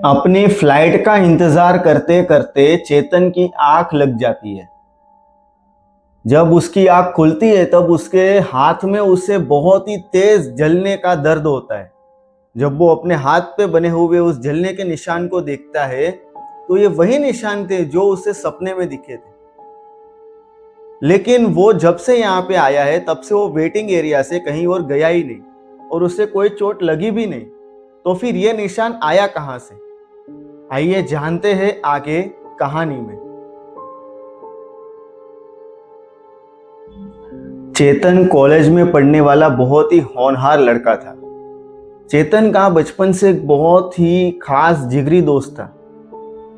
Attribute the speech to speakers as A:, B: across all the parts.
A: अपनी फ्लाइट का इंतजार करते करते चेतन की आंख लग जाती है। जब उसकी आंख खुलती है तब उसके हाथ में उसे बहुत ही तेज जलने का दर्द होता है। जब वो अपने हाथ पे बने हुए उस जलने के निशान को देखता है तो ये वही निशान थे जो उसे सपने में दिखे थे। लेकिन वो जब से यहाँ पे आया है तब से वो वेटिंग एरिया से कहीं और गया ही नहीं और उसे कोई चोट लगी भी नहीं। तो फिर ये निशान आया कहां से? आइए जानते हैं आगे कहानी में। चेतन कॉलेज में पढ़ने वाला बहुत ही होनहार लड़का था। चेतन का बचपन से एक बहुत ही खास जिगरी दोस्त था।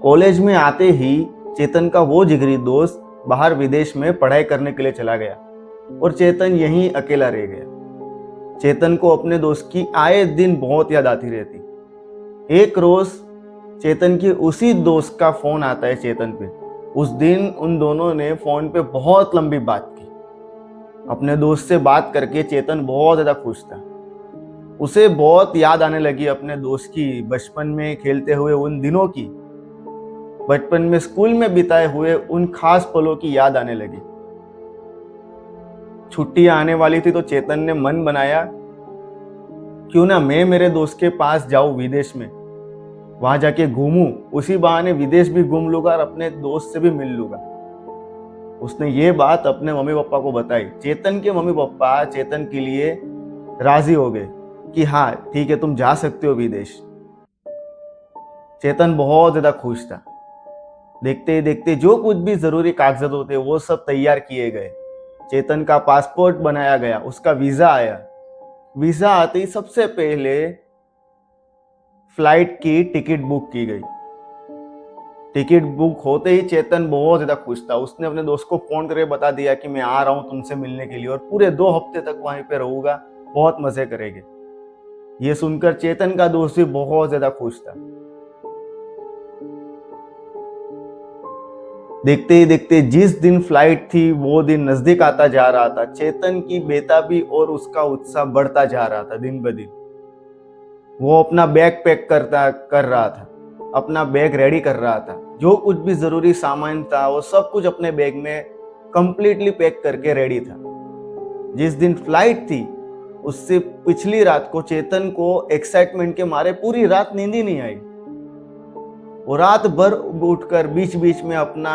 A: कॉलेज में आते ही चेतन का वो जिगरी दोस्त बाहर विदेश में पढ़ाई करने के लिए चला गया और चेतन यहीं अकेला रह गया। चेतन को अपने दोस्त की आए दिन बहुत याद आती रहती। एक रोज चेतन की उसी दोस्त का फोन आता है चेतन पे। उस दिन उन दोनों ने फोन पे बहुत लंबी बात की। अपने दोस्त से बात करके चेतन बहुत ज्यादा खुश था। उसे बहुत याद आने लगी अपने दोस्त की, बचपन में खेलते हुए उन दिनों की, बचपन में स्कूल में बिताए हुए उन खास पलों की याद आने लगी। छुट्टियां आने वाली थी तो चेतन ने मन बनाया क्यों ना मैं मेरे दोस्त के पास जाऊं विदेश में, वहां जाके घूमूं, उसी बहाने विदेश भी घूम लूंगा और अपने दोस्त से भी मिल लूंगा। उसने ये बात अपने मम्मी पापा को बताई। चेतन के मम्मी पापा चेतन के लिए राजी हो गए कि हाँ ठीक है, तुम जा सकते हो विदेश। चेतन बहुत ज्यादा खुश था। देखते ही देखते जो कुछ भी जरूरी कागजात होते वो सब तैयार किए गए। चेतन का पासपोर्ट बनाया गया, उसका वीजा आया। वीजा आते ही सबसे पहले फ्लाइट की टिकट बुक की गई। टिकट बुक होते ही चेतन बहुत ज्यादा खुश था। उसने अपने दोस्त को फोन करके बता दिया कि मैं आ रहा हूं तुमसे मिलने के लिए और पूरे 2 हफ्ते तक वहीं पे रहूंगा, बहुत मजे करेंगे। ये सुनकर चेतन का दोस्त भी बहुत ज्यादा खुश था। देखते ही देखते जिस दिन फ्लाइट थी वो दिन नजदीक आता जा रहा था। चेतन की बेताबी और उसका उत्साह बढ़ता जा रहा था दिन ब दिन। वो अपना बैग पैक कर रहा था, अपना बैग रेडी कर रहा था। जो कुछ भी जरूरी सामान था वो सब कुछ अपने बैग में कंप्लीटली पैक करके रेडी था। जिस दिन फ्लाइट थी उससे पिछली रात को चेतन को एक्साइटमेंट के मारे पूरी रात नींद ही नहीं आई। वो रात भर उठकर बीच बीच में अपना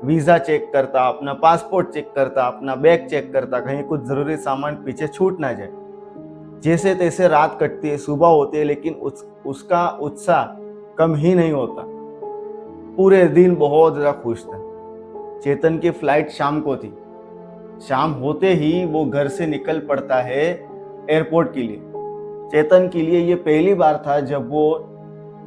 A: वीजा चेक करता, अपना पासपोर्ट चेक करता, अपना बैग चेक करता, कहीं कुछ जरूरी सामान पीछे छूट ना जाए। जैसे तैसे रात कटती है, सुबह होती है, लेकिन उसका उत्साह कम ही नहीं होता। पूरे दिन बहुत ज्यादा खुश था। चेतन की फ्लाइट शाम को थी। शाम होते ही वो घर से निकल पड़ता है एयरपोर्ट के लिए। चेतन के लिए ये पहली बार था जब वो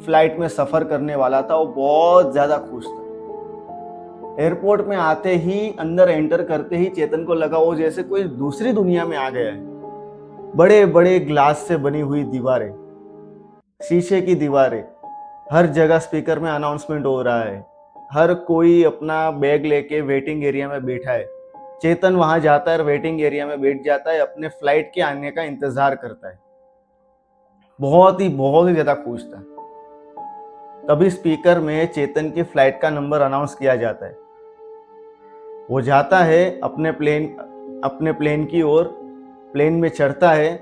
A: फ्लाइट में सफर करने वाला था। वो बहुत ज्यादा खुश था। एयरपोर्ट में आते ही, अंदर एंटर करते ही चेतन को लगा वो जैसे कोई दूसरी दुनिया में आ गया है। बड़े बड़े ग्लास से बनी हुई दीवारें, शीशे की दीवारें, हर जगह स्पीकर में अनाउंसमेंट हो रहा है। हर कोई अपना बैग लेके वेटिंग एरिया में बैठा है। चेतन वहां जाता है और वेटिंग एरिया में बैठ जाता है, अपने फ्लाइट के आने का इंतजार करता है। बहुत ही ज्यादा खुश था। तभी स्पीकर में चेतन की फ्लाइट का नंबर अनाउंस किया जाता है। वो जाता है अपने प्लेन की ओर, प्लेन में चढ़ता है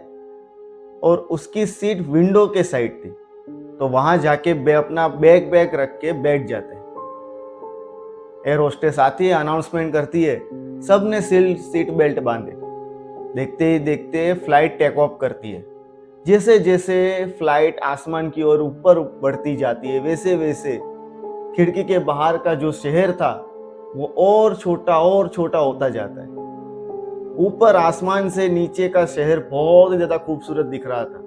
A: और उसकी सीट विंडो के साइड थी। तो वहां जाके अपना बैग रख के बैठ जाते हैं। एयर होस्टेस आती है, अनाउंसमेंट करती है, सब ने सीट बेल्ट बांधे। देखते ही देखते फ्लाइट टेक ऑफ करती है। जैसे जैसे फ्लाइट आसमान की ओर ऊपर बढ़ती जाती है वैसे वैसे खिड़की के बाहर का जो शहर था वो और छोटा होता जाता है। ऊपर आसमान से नीचे का शहर बहुत ही ज्यादा खूबसूरत दिख रहा था।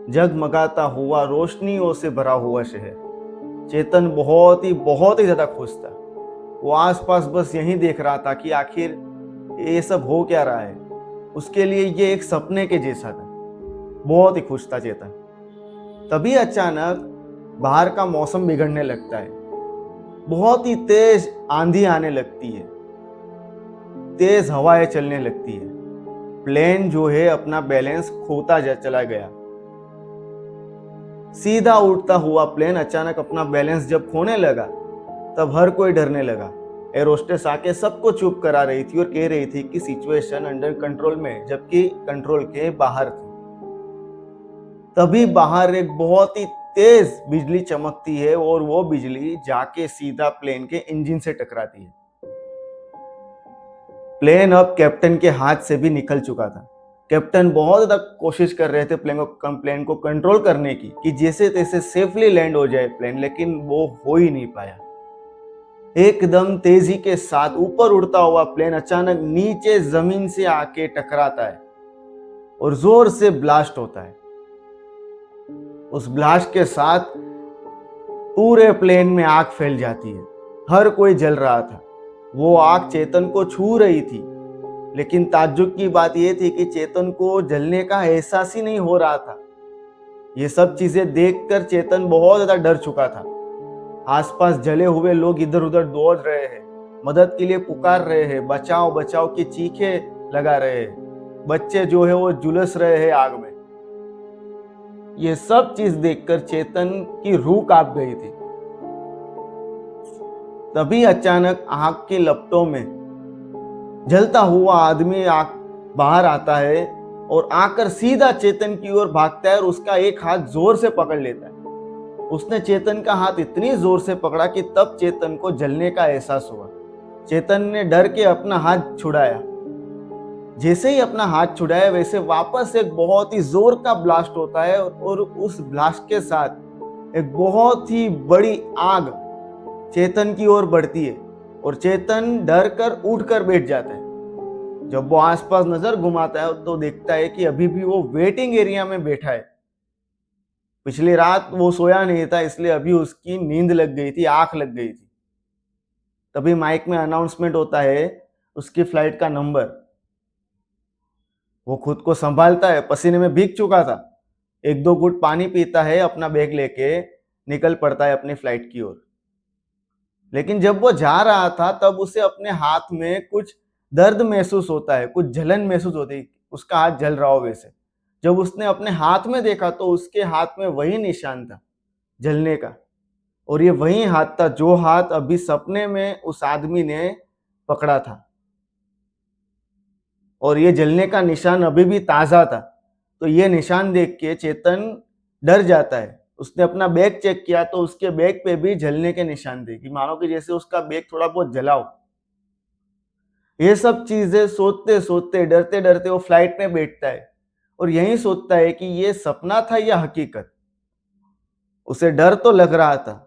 A: जगमगाता हुआ, रोशनियों से भरा हुआ शहर। चेतन बहुत ही ज्यादा खुश था। वो आसपास बस यही देख रहा था कि आखिर ये सब हो क्या रहा है। उसके लिए ये एक सपने के जैसा था। बहुत ही खुश था चेतन। तभी अचानक बाहर का मौसम बिगड़ने लगता है। बहुत ही तेज आंधी आने लगती है, तेज हवाएं चलने लगती है। प्लेन जो है अपना बैलेंस खोता चला गया। सीधा उड़ता हुआ प्लेन अचानक अपना बैलेंस जब खोने लगा तब हर कोई डरने लगा। एयर होस्टेस आके सबको चुप करा रही थी और कह रही थी कि सिचुएशन अंडर कंट्रोल में, जबकि कंट्रोल के बाहर थी। तभी बाहर एक बहुत ही तेज बिजली चमकती है और वो बिजली जाके सीधा प्लेन के इंजन से टकराती है। प्लेन अब कैप्टन के हाथ से भी निकल चुका था। कैप्टन बहुत ज्यादा कोशिश कर रहे थे प्लेन को कंट्रोल करने की कि जैसे तैसे सेफली लैंड हो जाए प्लेन, लेकिन वो हो ही नहीं पाया। एकदम तेजी के साथ ऊपर उड़ता हुआ प्लेन अचानक नीचे जमीन से आके टकराता है और जोर से ब्लास्ट होता है। उस ब्लास्ट के साथ पूरे प्लेन में आग फैल जाती है। हर कोई जल रहा था। वो आग चेतन को छू रही थी, लेकिन ताज्जुब की बात यह थी कि चेतन को जलने का एहसास ही नहीं हो रहा था। ये सब चीजें देखकर चेतन बहुत ज्यादा डर चुका था। आसपास जले हुए लोग इधर उधर दौड़ रहे हैं, मदद के लिए पुकार रहे हैं, बचाओ बचाओ की चीखें लगा रहे हैं। बच्चे जो है वो झुलस रहे हैं आग में। ये सब चीज देखकर चेतन की रूह कांप गई थी। तभी अचानक आग के लपटों में जलता हुआ आदमी बाहर आता है और आकर सीधा चेतन की ओर भागता है और उसका एक हाथ जोर से पकड़ लेता है। उसने चेतन का हाथ इतनी जोर से पकड़ा कि तब चेतन को जलने का एहसास हुआ। चेतन ने डर के अपना हाथ छुड़ाया। जैसे ही अपना हाथ छुड़ाया वैसे वापस एक बहुत ही जोर का ब्लास्ट होता है और उस ब्लास्ट के साथ एक बहुत ही बड़ी आग चेतन की ओर बढ़ती है और चेतन डर कर उठ कर बैठ जाता है। जब वो आसपास नजर घुमाता है तो देखता है कि अभी भी वो वेटिंग एरिया में बैठा है। पिछली रात वो सोया नहीं था, इसलिए अभी उसकी नींद लग गई थी, आंख लग गई थी। तभी माइक में अनाउंसमेंट होता है उसकी फ्लाइट का नंबर। वो खुद को संभालता है, पसीने में भीग चुका था। एक दो घुट पानी पीता है, अपना बैग लेके निकल पड़ता है अपनी फ्लाइट की ओर। लेकिन जब वो जा रहा था तब उसे अपने हाथ में कुछ दर्द महसूस होता है, कुछ जलन महसूस होती है, उसका हाथ जल रहा हो वैसे। जब उसने अपने हाथ में देखा तो उसके हाथ में वही निशान था जलने का, और ये वही हाथ था जो हाथ अभी सपने में उस आदमी ने पकड़ा था, और ये जलने का निशान अभी भी ताजा था। तो ये निशान देख के चेतन डर जाता है। उसने अपना बैग चेक किया तो उसके बैग पे भी जलने के निशान थे, कि मानो कि जैसे उसका बैग थोड़ा बहुत जला हो। ये सब चीजें सोचते सोचते डरते डरते वो फ्लाइट में बैठता है और यही सोचता है कि ये सपना था या हकीकत। उसे डर तो लग रहा था।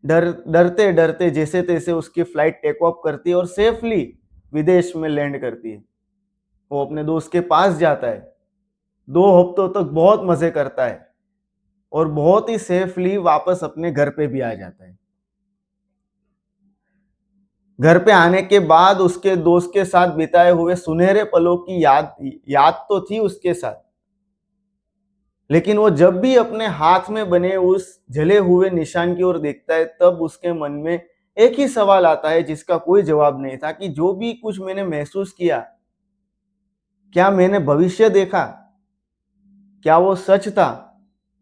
A: डरते डरते जैसे तैसे उसकी फ्लाइट टेक ऑफ करती है और सेफली विदेश में लैंड करती है। वो अपने दोस्त के पास जाता है। 2 हफ्तों तक बहुत मजे करता है और बहुत ही सेफली वापस अपने घर पे भी आ जाता है। घर पे आने के बाद उसके दोस्त के साथ बिताए हुए सुनहरे पलों की याद तो थी उसके साथ, लेकिन वो जब भी अपने हाथ में बने उस जले हुए निशान की ओर देखता है तब उसके मन में एक ही सवाल आता है जिसका कोई जवाब नहीं था, कि जो भी कुछ मैंने महसूस किया, क्या मैंने भविष्य देखा? क्या वो सच था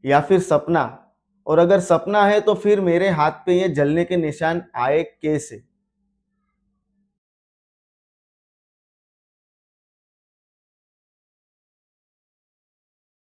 A: या फिर सपना? और अगर सपना है तो फिर मेरे हाथ पे ये जलने के निशान आए कैसे?